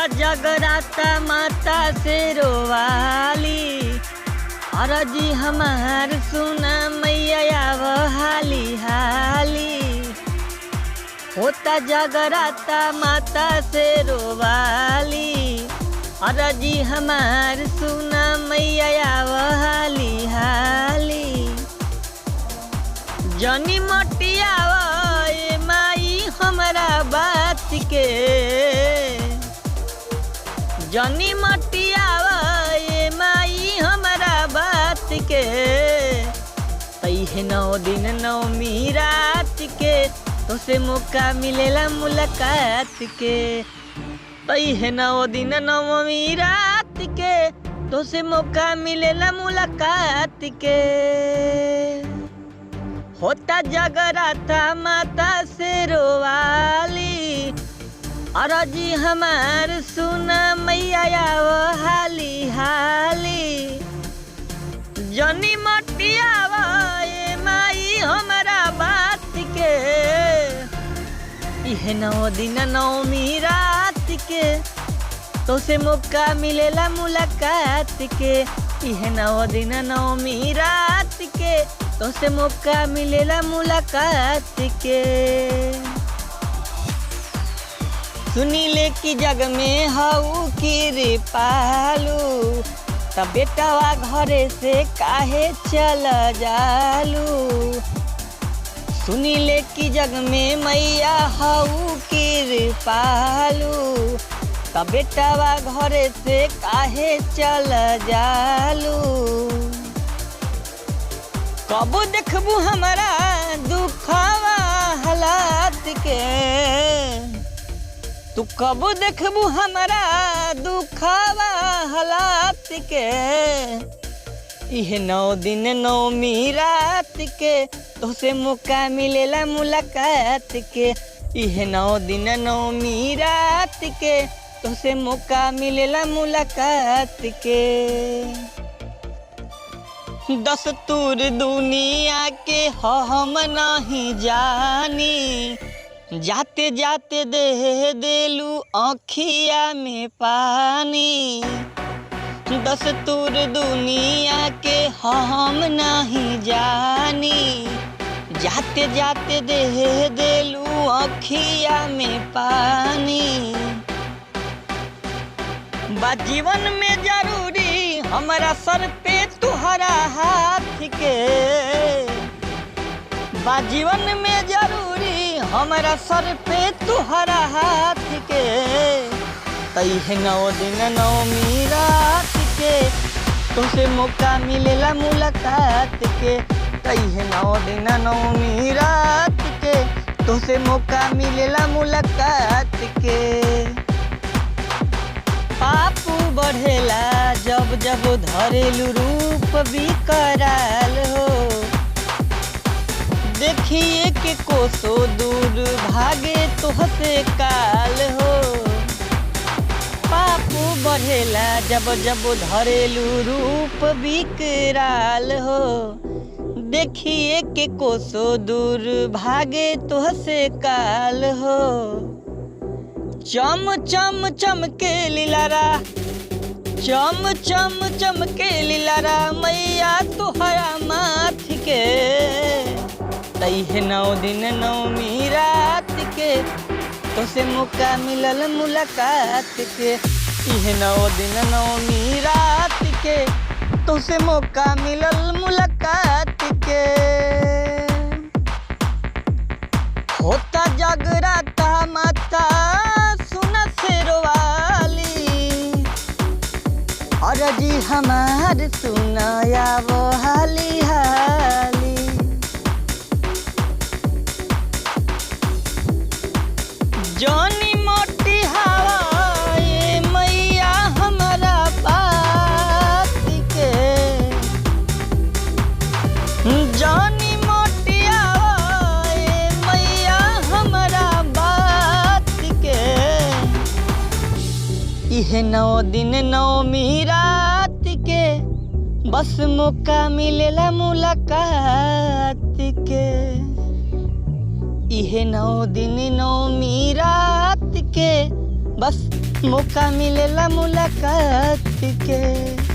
जगराता माता से रोवाली। अरजी हमार सुना मैया आव हाली हाली। होता जगराता माता से रोवाली। अरजी हमार सुना मैया आव हाली हाली। जनी मटियाव ए माई हमरा बात के। जनी मटियाव ए माई हमरा बात के। तैहे 9 दिन 9वीं रात के तोसे मौका मिलेला मुलाकात के। तैहे 9 दिन 9वीं रात के तोसे मौका मिलेला मुलाकात के। होता जगराता माता से रोवाली। अरजी हमार सुना मैया आव हाली हाली। जनी मटियाव ए माई हमरा बात के। इहे 9 दिन 9वीं रात के तोसे मौका मिलेला मुलाकात के। इहे 9 दिन 9वीं रात के तोसे मौका मिलेला मुलाकात के। सुनीले की जग में हऊ की पालू। तब बेटावा घरे से काहे चल जालू। सुनीले की जग में मैया हऊ की पालू। तब बेटावा घरे से काहे चल जालू। कब देखबू हमारा दुखावा हालात के। तू कब देखबू हमारा दुखावा हालात के। इहे 9 दिन 9वीं रात के तोसे मौका मिलेला मुलाकात के। इहे 9 दिन 9वीं रात के तोसे मौका मिलेला मुलाकात के। दस्तूर दुनिया के हम नहीं जानी। जाते जाते दे देलू आँखिया में पानी। दस्तूर दुनिया के हम नहीं जानी। जाते जाते दे देलू आँखिया में पानी। बा जीवन में जरूरी हमारा सर पे तुहरा हाथ के। बा जीवन में जरूरी हमारा सर पे तुहरा हाथ के। तैहे 9 दिन 9वीं रात के तोसे मौका मिलेला मुलाकात के। तैहे 9 दिन 9वीं रात के तोसे मौका मिलेला मुलाकात के। पापू बढ़ेला जब जब धरेलू रूप विकराल हो। देखिए के कोसो दूर भागे तोहसे काल हो। पापू बढ़ेला जब जब धरेलू रूप विकराल हो। देखिए के कोसो दूर भागे तोहसे काल हो। चम चम चमके लीलारा। चम चम चमके लीलारा मैया तुहरा माथ के। तैहे 9 दिन 9वीं रात के तोसे मौका मिलल मुलाकात के। इहे 9 दिन 9वीं रात के तोसे मौका मिलल मुलाकात के। होता जगराता माता सुना से रोवाली। अरजी हमार सुना आव हाली हाली। जनी मोटी हवा ए मैया हमरा बात के। जनी मोटी हवा ए मैया हमरा बात के। इहे 9 दिन 9वीं रात के बस मौका मिलेला मुलाकात के। इहे 9 दिन 9वीं रात के बस मौका मिलेला मुलाकात के।